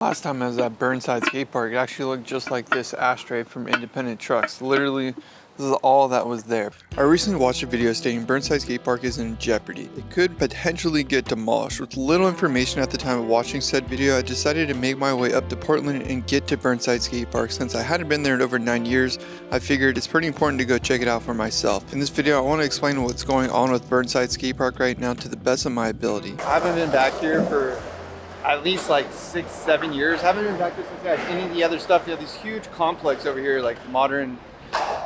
Last time I was at Burnside Skatepark, it actually looked just like this ashtray from Independent Trucks. Literally, this is all that was there. I recently watched a video stating Burnside Skatepark is in jeopardy. It could potentially get demolished. With little information at the time of watching said video, I decided to make my way up to Portland and get to Burnside Skatepark. Since I hadn't been there in over 9 years, I figured it's pretty important to go check it out for myself. In this video, I want to explain what's going on with Burnside Skatepark right now to the best of my ability. I haven't been back here for at least like 6-7 years. Haven't been back there since I had any of the other stuff. They have this huge complex over here, like modern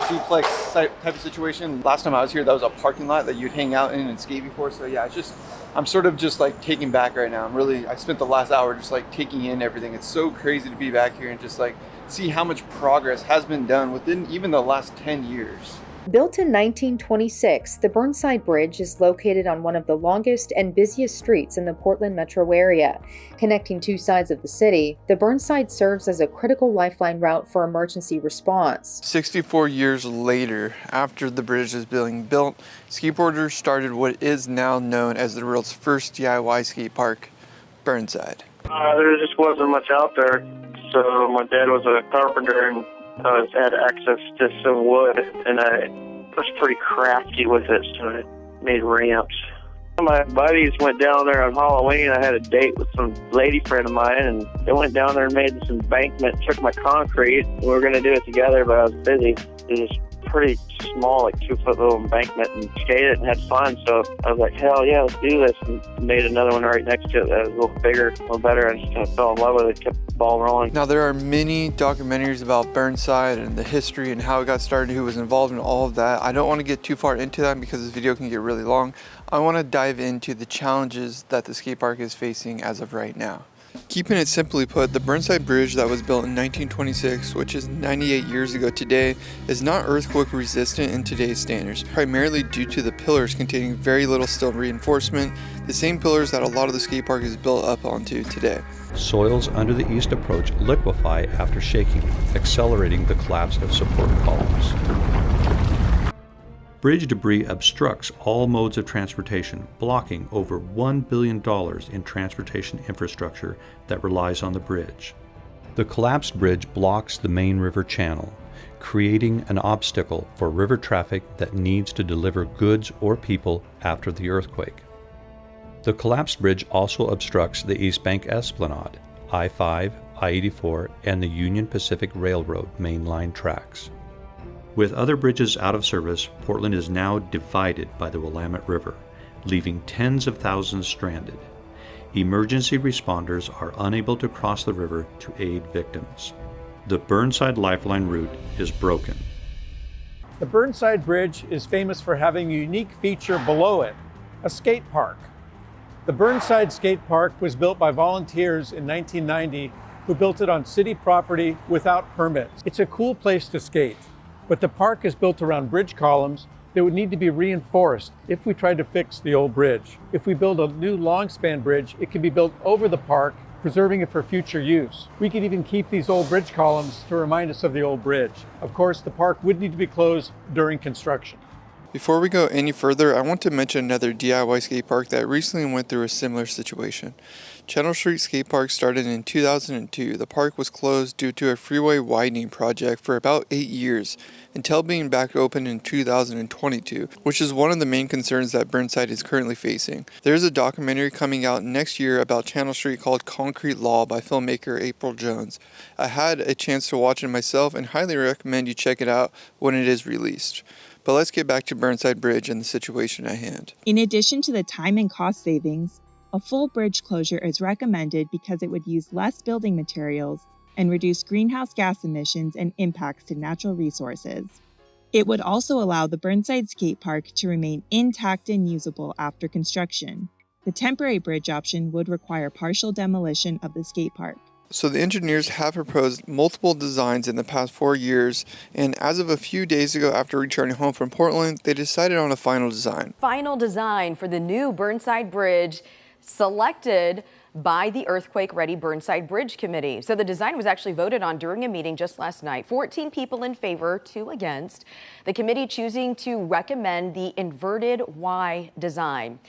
duplex type of situation. Last time I was here, that was a parking lot that you'd hang out in and skate before. So yeah, it's just, I'm sort of just like taken back right now. I spent the last hour just like taking in everything. It's so crazy to be back here and just like see how much progress has been done within even the last 10 years. Built in 1926, the Burnside Bridge is located on one of the longest and busiest streets in the Portland metro area. Connecting two sides of the city, the Burnside serves as a critical lifeline route for emergency response. 64 years later, after the bridge is being built, skateboarders started what is now known as the world's first DIY skate park, Burnside. There just wasn't much out there, so my dad was a carpenter and had access to some wood, and I was pretty crafty with it, so I made ramps. My buddies went down there on Halloween. I had a date with some lady friend of mine, and they went down there and made this embankment, took my concrete. We were going to do it together, but I was busy. It was pretty small, like 2-foot little embankment, and skated and had fun. So I was like, hell yeah, let's do this, and made another one right next to it that was a little bigger, a little better. I just kind of fell in love with it, kept the ball rolling. Now, there are many documentaries about Burnside and the history and how it got started, who was involved in all of that. I don't want to get too far into that because this video can get really long. I want to dive into the challenges that the skate park is facing as of right now. Keeping it simply put, the Burnside Bridge that was built in 1926, which is 98 years ago today, is not earthquake resistant in today's standards, primarily due to the pillars containing very little steel reinforcement, the same pillars that a lot of the skate park is built up onto today. Soils under the east approach liquefy after shaking, accelerating the collapse of support columns. Bridge debris obstructs all modes of transportation, blocking over $1 billion in transportation infrastructure that relies on the bridge. The collapsed bridge blocks the main river channel, creating an obstacle for river traffic that needs to deliver goods or people after the earthquake. The collapsed bridge also obstructs the East Bank Esplanade, I-5, I-84, and the Union Pacific Railroad mainline tracks. With other bridges out of service, Portland is now divided by the Willamette River, leaving tens of thousands stranded. Emergency responders are unable to cross the river to aid victims. The Burnside Lifeline route is broken. The Burnside Bridge is famous for having a unique feature below it, a skate park. The Burnside Skate Park was built by volunteers in 1990 who built it on city property without permits. It's a cool place to skate. But the park is built around bridge columns that would need to be reinforced if we tried to fix the old bridge. If we build a new long span bridge, it can be built over the park, preserving it for future use. We could even keep these old bridge columns to remind us of the old bridge. Of course, the park would need to be closed during construction. Before we go any further, I want to mention another DIY skate park that recently went through a similar situation. Channel Street Skate Park started in 2002. The park was closed due to a freeway widening project for about 8 years, until being back open in 2022, which is one of the main concerns that Burnside is currently facing. There's a documentary coming out next year about Channel Street called Concrete Law by filmmaker April Jones. I had a chance to watch it myself and highly recommend you check it out when it is released. But let's get back to Burnside Bridge and the situation at hand. In addition to the time and cost savings, a full bridge closure is recommended because it would use less building materials and reduce greenhouse gas emissions and impacts to natural resources. It would also allow the Burnside Skate Park to remain intact and usable after construction. The temporary bridge option would require partial demolition of the skate park. So the engineers have proposed multiple designs in the past 4 years, and as of a few days ago after returning home from Portland, they decided on a final design. Final design for the new Burnside Bridge selected by the Earthquake-Ready Burnside Bridge Committee. So the design was actually voted on during a meeting just last night. 14 people in favor, 2 against. The committee choosing to recommend the inverted Y design.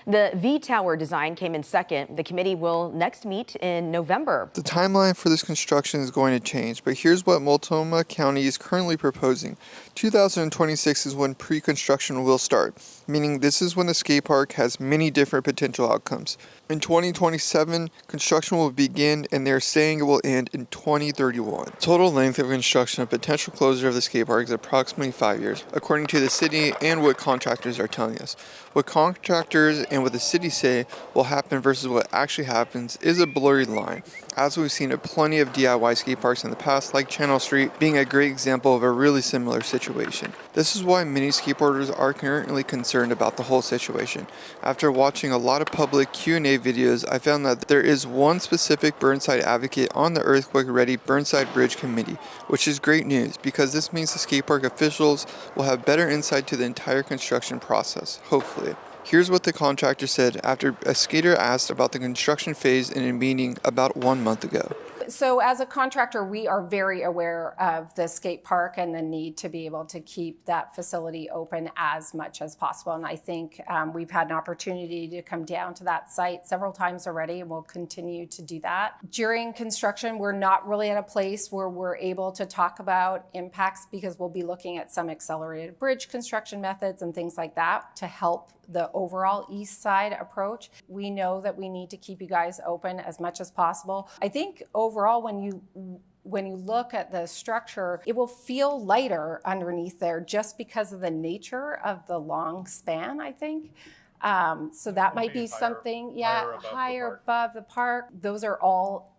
The V-Tower design came in second. The committee will next meet in November. The timeline for this construction is going to change, but here's what Multnomah County is currently proposing. 2026 is when pre-construction will start, meaning this is when the skate park has many different potential outcomes. In 2027, construction will begin, and they're saying it will end in 2031. Total length of construction of potential closure of the skate park is approximately 5 years, according to the city and what contractors are telling us. What contractors and what the city say will happen versus what actually happens is a blurry line, as we've seen at plenty of DIY skate parks in the past, like Channel Street being a great example of a really similar situation. This is why many skateboarders are currently concerned about the whole situation. After watching a lot of public Q&A videos, I found that there is one specific Burnside advocate on the earthquake-ready Burnside Bridge Committee, which is great news because this means the skate park officials will have better insight to the entire construction process, hopefully. Here's what the contractor said after a skater asked about the construction phase in a meeting about 1 month ago. So as a contractor, we are very aware of the skate park and the need to be able to keep that facility open as much as possible. And I think we've had an opportunity to come down to that site several times already, and we'll continue to do that. During construction, we're not really at a place where we're able to talk about impacts because we'll be looking at some accelerated bridge construction methods and things like that to help the overall east side approach. We know that we need to keep you guys open as much as possible. I think overall, when you look at the structure, it will feel lighter underneath there just because of the nature of the long span, I think. So that might be something, higher above the park. Those are all,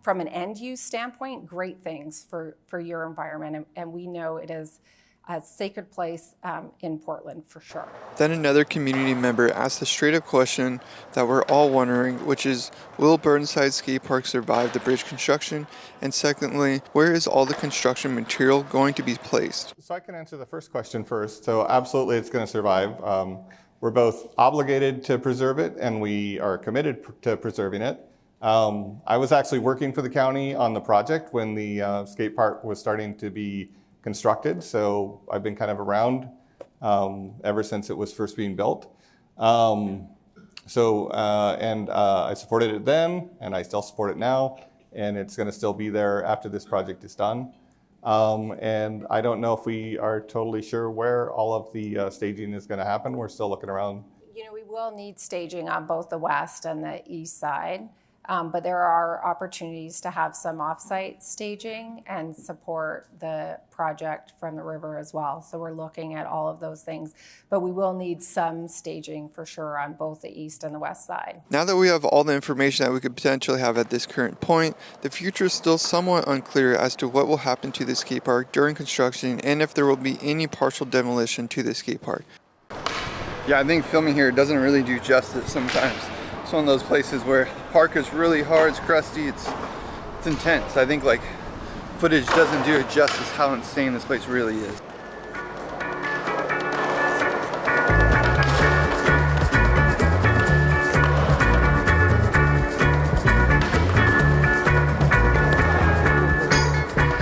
from an end use standpoint, great things for your environment. And we know it is a sacred place in Portland for sure. Then another community member asked a straight up question that we're all wondering, which is, will Burnside Skate Park survive the bridge construction? And secondly, where is all the construction material going to be placed? So I can answer the first question first. So absolutely it's going to survive. We're both obligated to preserve it and we are committed to preserving it. I was actually working for the county on the project when the skate park was starting to be constructed, so I've been kind of around ever since it was first being built. I supported it then, and I still support it now, and it's going to still be there after this project is done. And I don't know if we are totally sure where all of the staging is going to happen. We're still looking around. You know, we will need staging on both the west and the east side. But there are opportunities to have some off-site staging and support the project from the river as well. So we're looking at all of those things. But we will need some staging for sure on both the east and the west side. Now that we have all the information that we could potentially have at this current point, the future is still somewhat unclear as to what will happen to the skate park during construction and if there will be any partial demolition to the skate park. Yeah, I think filming here doesn't really do justice sometimes. It's one of those places where the park is really hard, it's crusty, it's intense. I think like footage doesn't do it justice how insane this place really is.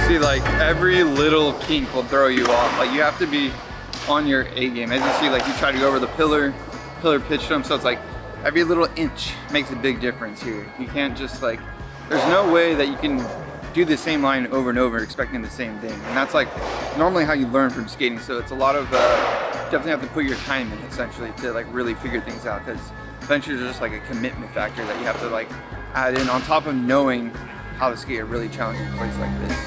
See, like every little kink will throw you off. Like you have to be on your A game. As you see, like you try to go over the pillar pitch to them, so it's like every little inch makes a big difference here. You can't just like, there's no way that you can do the same line over and over expecting the same thing. And that's like normally how you learn from skating. So it's a lot of, definitely have to put your time in essentially to like really figure things out, because adventures are just like a commitment factor that you have to like add in on top of knowing how to skate a really challenging place like this.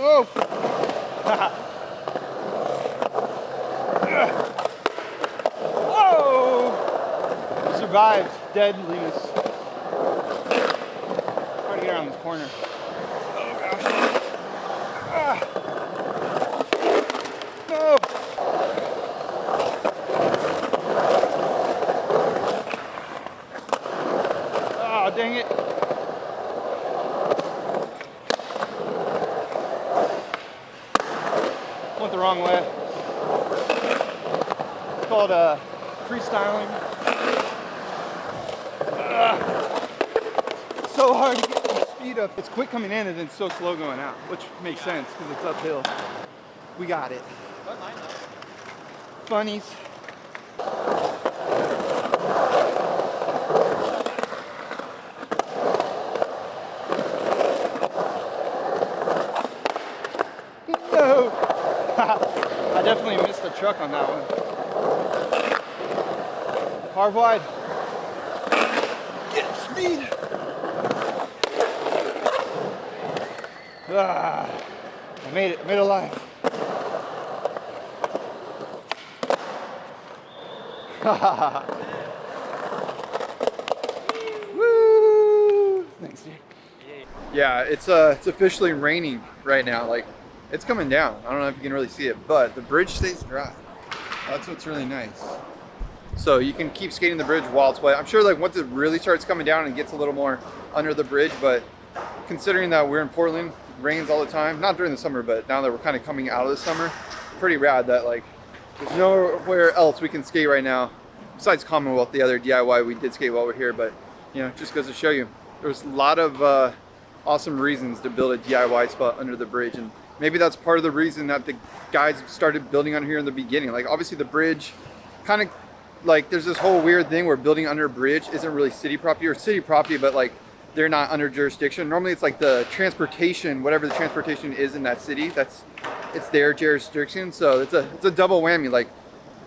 Oh! Whoa! Survived. Dead Linus. Trying to get around this corner. Oh gosh. Ah. No! Oh, dang it. Went the wrong way. It's called freestyling. It's so hard to get the speed up. It's quick coming in and then so slow going out, which makes sense because it's uphill. We got it. Funnies. No! I definitely missed the truck on that one. Hard wide. Get speed! Ah, I made it alive. Woo! Thanks, dude. Yeah, it's officially raining right now. Like, it's coming down. I don't know if you can really see it, but the bridge stays dry. That's what's really nice. So you can keep skating the bridge while it's wet. I'm sure like once it really starts coming down and gets a little more under the bridge, but considering that we're in Portland, it rains all the time, not during the summer, but now that we're kind of coming out of the summer, pretty rad that like there's nowhere else we can skate right now besides Commonwealth, the other DIY we did skate while we're here. But you know, just goes to show you there's a lot of awesome reasons to build a DIY spot under the bridge, and maybe that's part of the reason that the guys started building under here in the beginning. Like obviously the bridge kind of like there's this whole weird thing where building under a bridge isn't really city property, or city property, but like they're not under jurisdiction. Normally it's like the transportation, whatever the transportation is in that city, it's their jurisdiction. So it's a double whammy. Like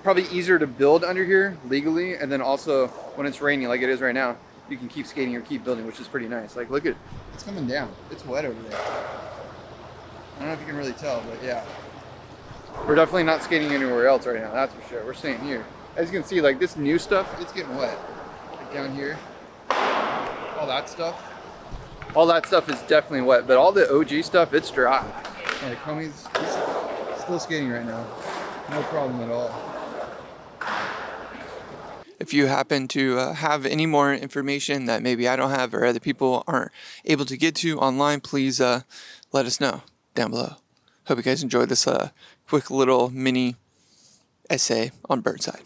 probably easier to build under here legally, and then also when it's raining like it is right now, you can keep skating or keep building, which is pretty nice. Like look at, it's coming down. It's wet over there. I don't know if you can really tell, but yeah. We're definitely not skating anywhere else right now, that's for sure. We're staying here. As you can see, like this new stuff, it's getting wet. Like down here, all that stuff is definitely wet, but all the OG stuff, it's dry. Like homie's he's still skating right now. No problem at all. If you happen to have any more information that maybe I don't have or other people aren't able to get to online, please let us know down below. Hope you guys enjoyed this quick little mini essay on Burnside.